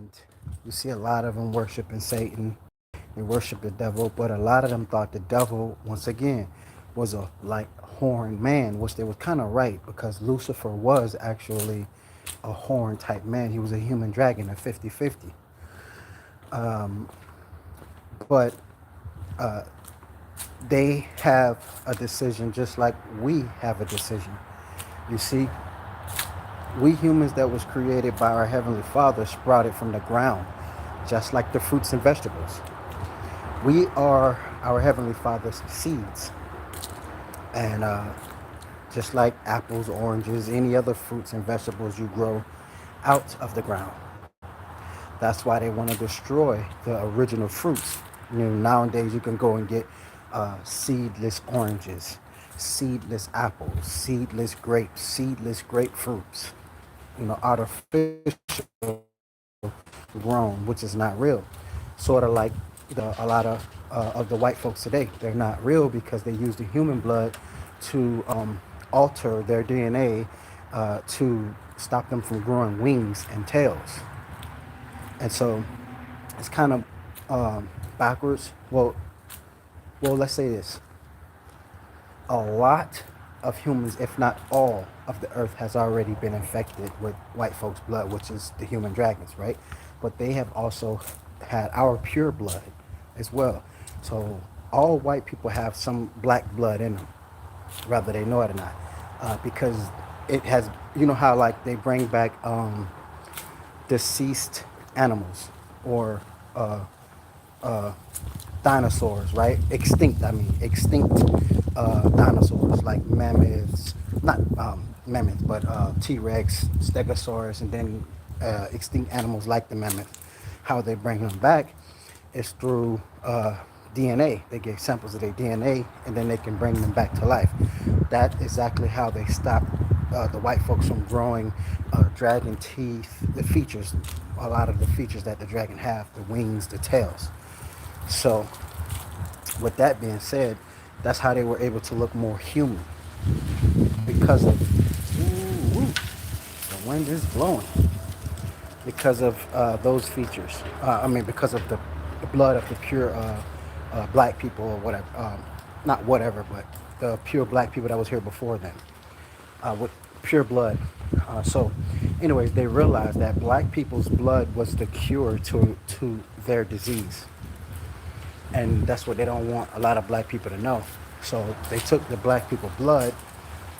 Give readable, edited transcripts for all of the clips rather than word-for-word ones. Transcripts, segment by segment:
And you see a lot of them worshiping Satan. They worship the devil, but a lot of them thought the devil, once again, was a like horned man, which they was kind of right because Lucifer was actually a horn type man. He was a human dragon, a 50-50. Um, but uh, they have a decision just like we have a decision. You see, we humans that was created by our Heavenly Father sprouted from the ground, just like the fruits and vegetables. We are our Heavenly Father's seeds. And just like apples, oranges, any other fruits and vegetables you grow out of the ground. That's why they want to destroy the original fruits. You know, nowadays you can go and get seedless oranges, seedless apples, seedless grapes, seedless grapefruits. You know, artificial grown, which is not real. Sort of like a lot of the white folks today. They're not real because they use the human blood to alter their DNA to stop them from growing wings and tails. And so it's kind of backwards. Well, let's say this: a lot of humans, if not all of the earth, has already been infected with white folks' blood, which is the human dragons, right? But they have also had our pure blood as well. So all white people have some black blood in them, whether they know it or not, because it has. You know how like they bring back deceased animals or uh, uh, dinosaurs, right? Extinct, I mean, extinct dinosaurs like mammoths, not mammoths, but T Rex, Stegosaurus, and then extinct animals like the mammoth. How they bring them back is through DNA. They get samples of their DNA and then they can bring them back to life. That's exactly how they stop the white folks from growing dragon teeth, the features, a lot of the features that the dragon have, the wings, the tails. So, with that being said, that's how they were able to look more human because of ooh, the wind is blowing because of those features. I mean, because of the blood of the pure black people or whatever. Not whatever, but the pure black people that was here before them with pure blood. So, anyways, they realized that black people's blood was the cure to their disease. And that's what they don't want a lot of black people to know. So they took the black people blood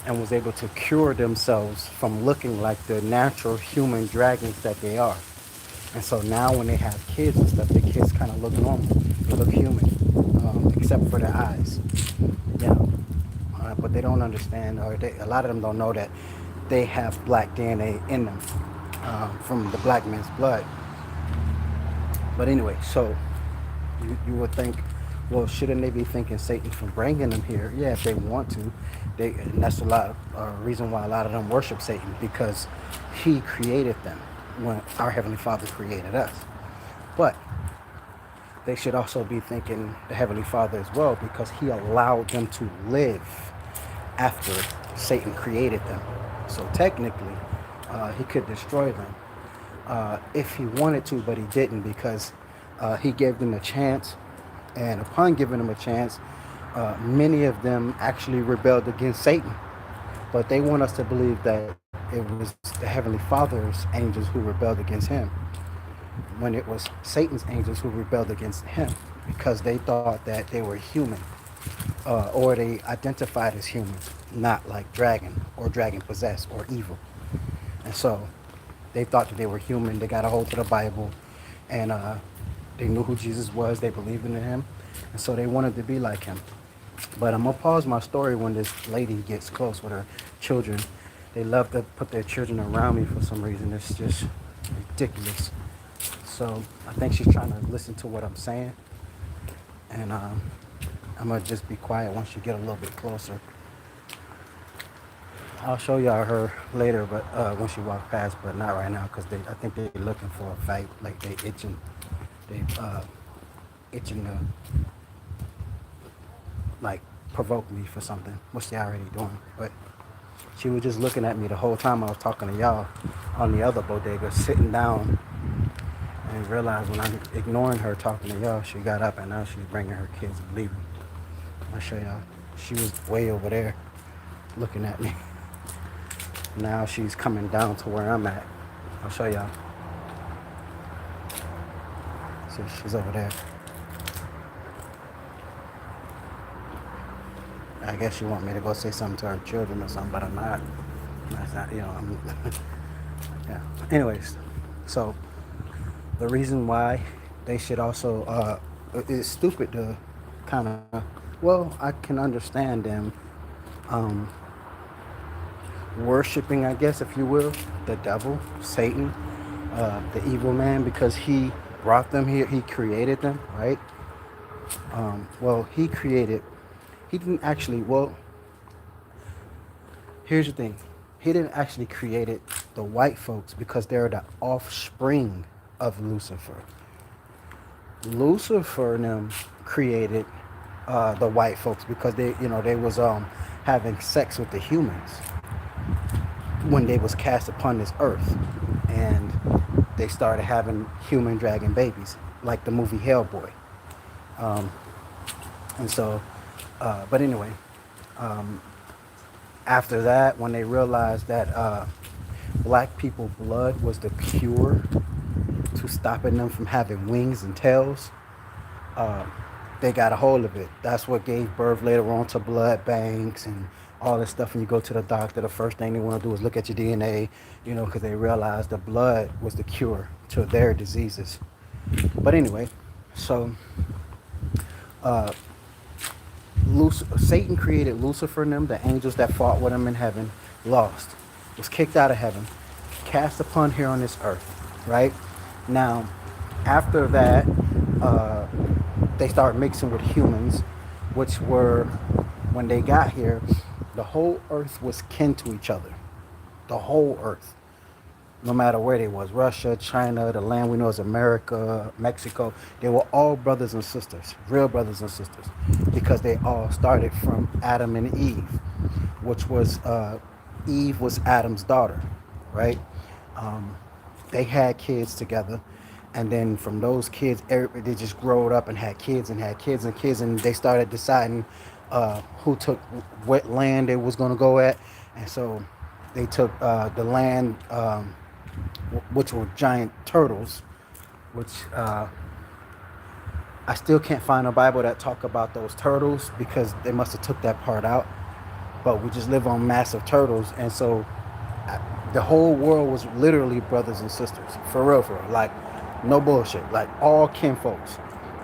and was able to cure themselves from looking like the natural human dragons that they are. And so now when they have kids and stuff, the kids kind of look normal. They look human, except for their eyes. Yeah. But they don't understand, or a lot of them don't know that they have black DNA in them from the black man's blood. But anyway, so you would think, well, shouldn't they be thanking Satan for bringing them here? Yeah, if they want to. And that's a lot reason why a lot of them worship Satan, because he created them when our Heavenly Father created us. But they should also be thanking the Heavenly Father as well, because he allowed them to live after Satan created them. So technically, he could destroy them if he wanted to, but he didn't, because he gave them a chance. And upon giving them a chance, many of them actually rebelled against Satan. But they want us to believe that it was the Heavenly Father's angels who rebelled against him, when it was Satan's angels who rebelled against him, because they thought that they were human, or they identified as humans, not like dragon or dragon possessed or evil. And so they thought that they were human. They got a hold of the Bible, and they knew who Jesus was. They believed in him, and so they wanted to be like him. But I'm gonna pause my story when this lady gets close with her children. They love to put their children around me for some reason. It's just ridiculous. So I think she's trying to listen to what I'm saying, and I'm gonna just be quiet once you get a little bit closer. I'll show y'all her later, but when she walks past, but not right now, because I think they're looking for a fight. Like they itching, they itching to like provoke me for something, which they already doing. But she was just looking at me the whole time I was talking to y'all on the other bodega, sitting down And realized when I'm ignoring her, talking to y'all, she got up and now she's bringing her kids and leaving. I'll show y'all. She was way over there looking at me. Now she's coming down to where I'm at. I'll show y'all. See, she's over there. I guess she want me to go say something to her children or something, but I'm not. That's not, I'm, yeah. Anyways, so the reason why they should also, it's stupid to kind of, well, I can understand them um, worshiping, I guess, if you will, the devil, Satan, the evil man, because he brought them here, he created them, right? Well, he didn't actually, well, here's the thing. He didn't actually create it, the white folks, because they're the offspring of Lucifer. Lucifer and them created the white folks because they was having sex with the humans when they was cast upon this earth, and they started having human dragon babies, like the movie Hellboy. Um, and so, but anyway, after that, when they realized that black people blood was the cure to stopping them from having wings and tails, uh, they got a hold of it. That's what gave birth later on to blood banks and all this stuff. When you go to the doctor, the first thing they want to do is look at your DNA, because they realized the blood was the cure to their diseases. But anyway, so uh, Satan created Lucifer and them, the angels that fought with him in heaven, lost, was kicked out of heaven, cast upon here on this earth, right? Now, after that, they started mixing with humans, which were, when they got here, the whole earth was kin to each other. The whole earth. No matter where they was, Russia, China, the land we know as America, Mexico, they were all brothers and sisters, real brothers and sisters, because they all started from Adam and Eve, which was, Eve was Adam's daughter, right? They had kids together, and then from those kids, they just growed up and had kids and had kids and kids, and they started deciding who took what land they was going to go at, and so they took the land, which were giant turtles, which I still can't find a Bible that talk about those turtles because they must have took that part out. But we just live on massive turtles, and so the whole world was literally brothers and sisters, for real, like no bullshit, like all kinfolks.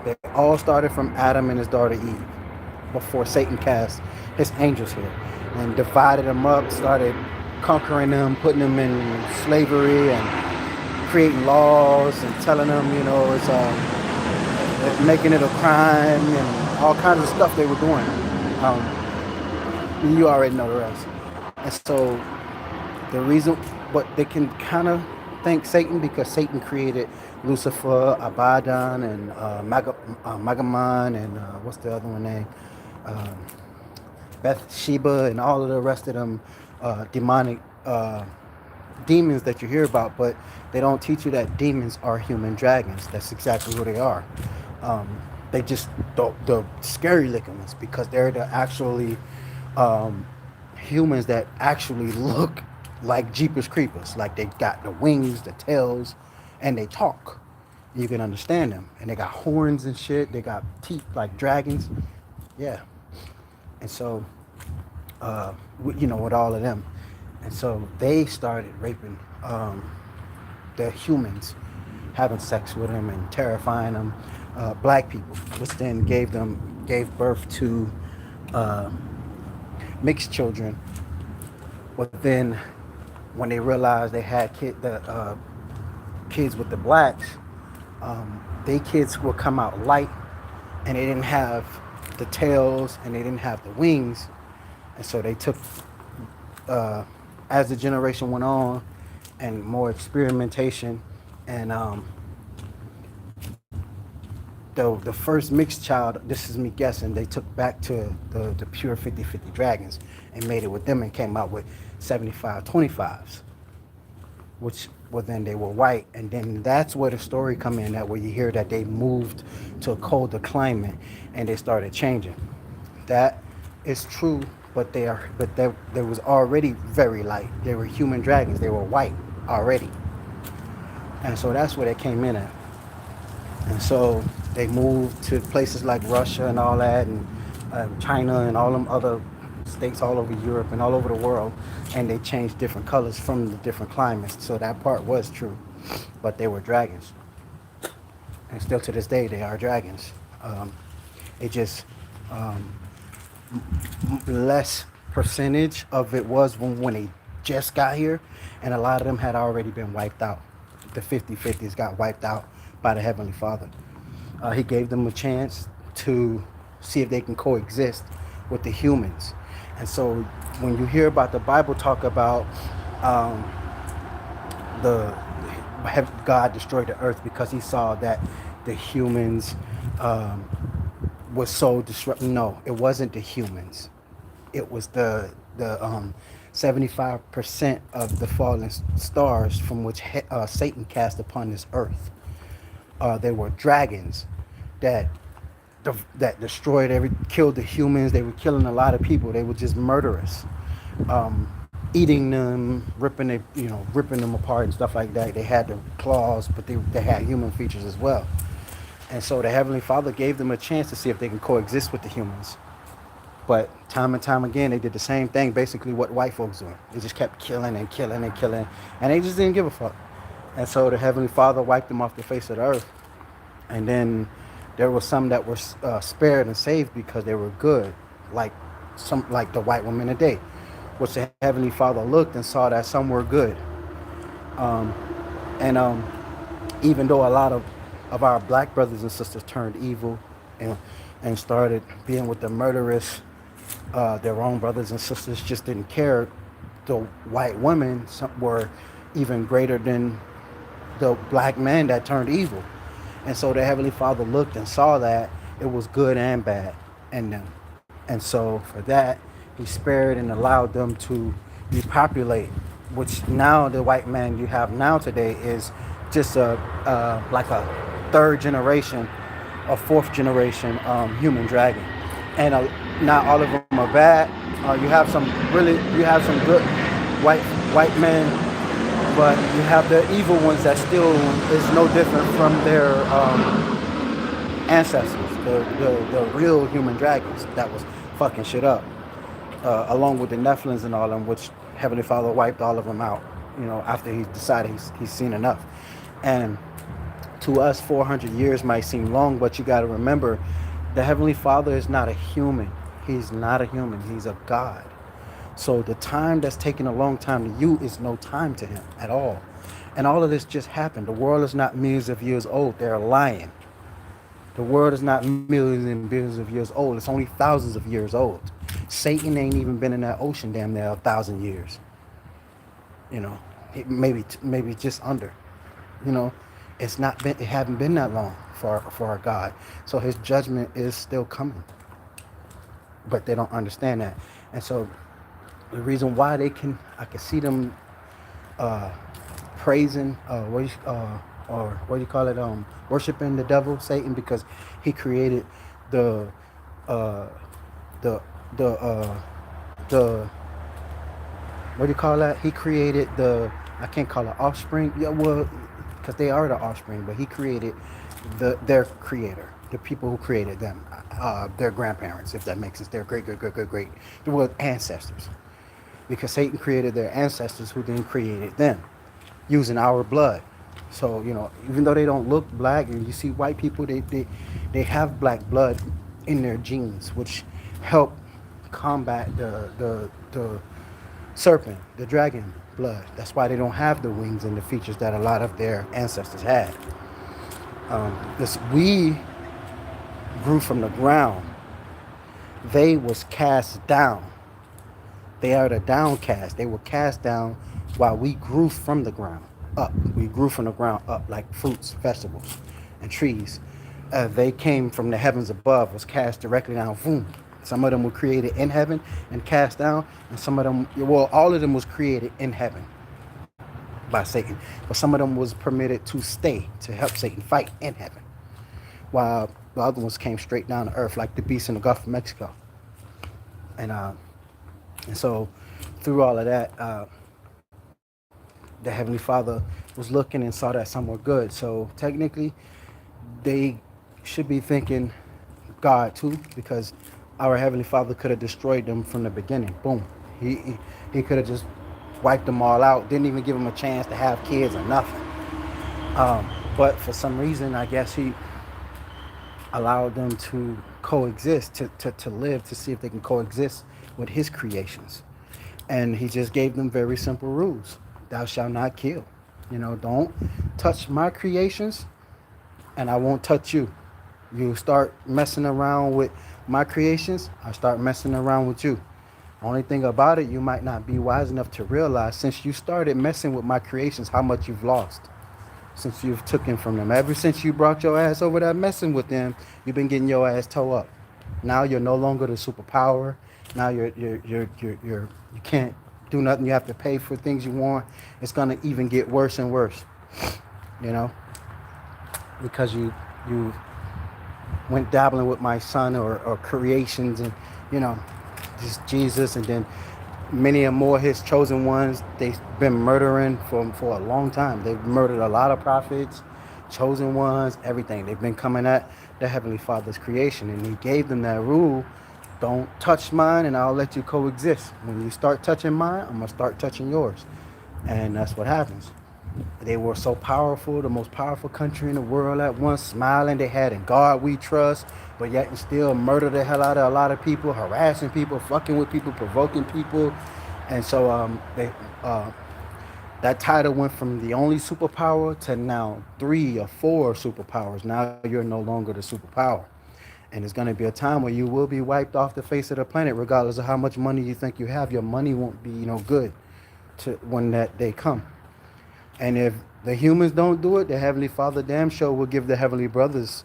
They all started from Adam and his daughter Eve before Satan cast his angels here and divided them up, started conquering them, putting them in slavery and creating laws and telling them, it's making it a crime and all kinds of stuff they were doing. You already know the rest. And so the reason, but they can kind of thank Satan because Satan created Lucifer, Abaddon, and Megamon, and what's the other one name? Um, Bathsheba, and all of the rest of them demonic demons that you hear about, but they don't teach you that demons are human dragons. That's exactly who they are. They just the scary looking ones because they're the actually humans that actually look like Jeepers Creepers. Like they got the wings, the tails, and they talk. You can understand them. And they got horns and shit. They got teeth like dragons. Yeah. And so, with all of them. And so they started raping the humans, having sex with them and terrifying them, black people, which then gave birth to mixed children. But then when they realized they had kids with the blacks, they kids would come out light and they didn't have the tails and they didn't have the wings. And so they took, as the generation went on and more experimentation, and the first mixed child, this is me guessing, they took back to the pure 50-50 dragons and made it with them and came out with 75-25s, which Well, then they were white, and then that's where the story come in. That where you hear that they moved to a colder climate, and they started changing. That is true, but they was already very light. They were human dragons. They were white already, and so that's where they came in at. And so they moved to places like Russia and all that, and China and all them other states all over Europe and all over the world, and they changed different colors from the different climates. So that part was true, but they were dragons, and still to this day they are dragons. It just um, less percentage of it was when they just got here, and a lot of them had already been wiped out. The 50-50s got wiped out by the Heavenly Father. He gave them a chance to see if they can coexist with the humans. And so when you hear about the Bible talk about um, the God destroyed the earth because he saw that the humans um, was so disruptive. No, it wasn't the humans. It was the 75% of the fallen stars from which Satan cast upon this earth. They were dragons that that destroyed killed the humans. They were killing a lot of people. They were just murderous, eating them, ripping them apart and stuff like that. They had the claws, but they had human features as well. And so the Heavenly Father gave them a chance to see if they can coexist with the humans. But time and time again, they did the same thing, basically what white folks doing. They just kept killing and killing and killing, and they just didn't give a fuck. And so the Heavenly Father wiped them off the face of the earth. And then there were some that were spared and saved because they were good, like the white women today, which the Heavenly Father looked and saw that some were good. Um, and even though a lot of our black brothers and sisters turned evil and started being with the murderous, their own brothers and sisters just didn't care. The white women were even greater than the black men that turned evil. And so the Heavenly Father looked and saw that it was good and bad in them. And so for that, he spared and allowed them to repopulate, which now the white man you have now today is just like a third generation or fourth generation human dragon. And not all of them are bad. You have some good white men, but you have the evil ones that still is no different from their ancestors, the real human dragons that was fucking shit up, along with the Nephilims and all them, which Heavenly Father wiped all of them out, after he decided he's seen enough. And to us, 400 years might seem long, but you got to remember, the Heavenly Father is not a human. He's not a human. He's a God. So the time that's taking a long time to you is no time to him at all. And all of this just happened. The world is not millions of years old. They're lying. The world is not millions and billions of years old. It's only thousands of years old. Satan ain't even been in that ocean damn near 1,000 years. Maybe just under. It's not been. It haven't been that long for our God. So his judgment is still coming. But they don't understand that. And so the reason why I can see them praising, worshiping the devil, Satan, because he created the he created I can't call it offspring. Yeah, well, because they are the offspring, but he created their creator, the people who created them, their grandparents, if that makes sense, their great, they were ancestors. Because Satan created their ancestors who then created them using our blood. So, even though they don't look black, and you see white people, they have black blood in their genes, which help combat the serpent, the dragon blood. That's why they don't have the wings and the features that a lot of their ancestors had. We grew from the ground. They was cast down. They are the downcast. They were cast down while we grew from the ground up. We grew from the ground up like fruits, vegetables, and trees. They came from the heavens above, was cast directly down. Boom. Some of them were created in heaven and cast down, and some of them, all of them was created in heaven. by Satan, but some of them was permitted to stay to help Satan fight in heaven, while the other ones came straight down to earth like the beast in the Gulf of Mexico. And so through all of that, the Heavenly Father was looking and saw that some were good. So technically, they should be thinking God too, because our Heavenly Father could have destroyed them from the beginning. Boom. He could have just wiped them all out, didn't even give them a chance to have kids or nothing. But for some reason, I guess he allowed them to coexist, to live, to see if they can coexist with his creations. And he just gave them very simple rules. Thou shalt not kill. Don't touch my creations, and I won't touch you. You start messing around with my creations, I start messing around with you. Only thing about it, you might not be wise enough to realize, since you started messing with my creations, how much you've lost. Since you've taken from them. Ever since you brought your ass over there messing with them, you've been getting your ass toe up. Now you're no longer the superpower. Now you can't do nothing. You have to pay for things you want. It's gonna even get worse and worse. Because you went dabbling with my son or creations, and just Jesus, and then many and more his chosen ones they've been murdering for a long time. They've murdered a lot of prophets, chosen ones, everything. They've been coming at the Heavenly Father's creation, and he gave them that rule: don't touch mine and I'll let you coexist. When you start touching mine, I'm gonna start touching yours. And that's what happens. They were so powerful, the most powerful country in the world at once, smiling. They had "In God We Trust," but yet and still murder the hell out of a lot of people, harassing people, fucking with people, provoking people. And so that title went from the only superpower to now 3 or 4 superpowers. Now you're no longer the superpower. And there's going to be a time where you will be wiped off the face of the planet, regardless of how much money you think you have. Your money won't be good to when that day come. And if the humans don't do it, the Heavenly Father damn sure will give the Heavenly Brothers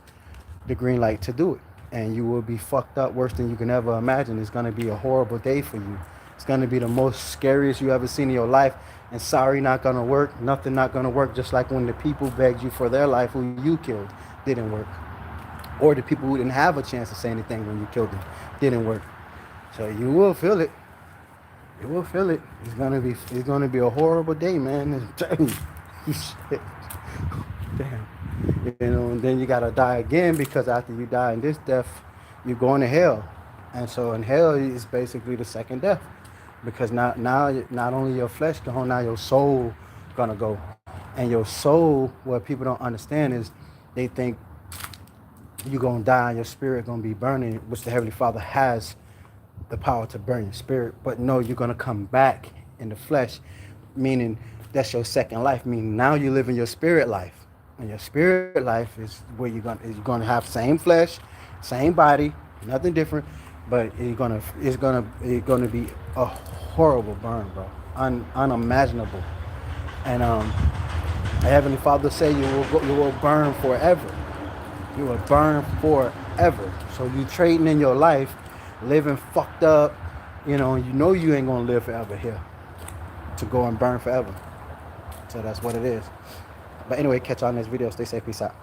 the green light to do it. And you will be fucked up worse than you can ever imagine. It's going to be a horrible day for you. It's going to be the most scariest you ever seen in your life. And sorry, not going to work. Nothing not going to work. Just like when the people begged you for their life who you killed didn't work. Or the people who didn't have a chance to say anything when you killed them didn't work. So you will feel it. You will feel it. It's gonna be a horrible day, man. Shit. Damn. And then you gotta die again, because after you die in this death, you're going to hell. And so in hell is basically the second death, because now not only your flesh gone, now your soul gonna go. And your soul, what people don't understand is they think you're gonna die and your spirit gonna be burning, which the Heavenly Father has the power to burn your spirit. But no, you're going to come back in the flesh, meaning that's your second life, meaning now you live in your spirit life. And your spirit life is where you're going to have same flesh, same body, nothing different, but it's going to be a horrible burn, bro, unimaginable. And the Heavenly Father say you will burn forever. You will burn forever. So you trading in your life, living fucked up, you ain't gonna live forever here, to go and burn forever. So that's what it is. But anyway, catch y'all in this video. Stay safe. Peace out.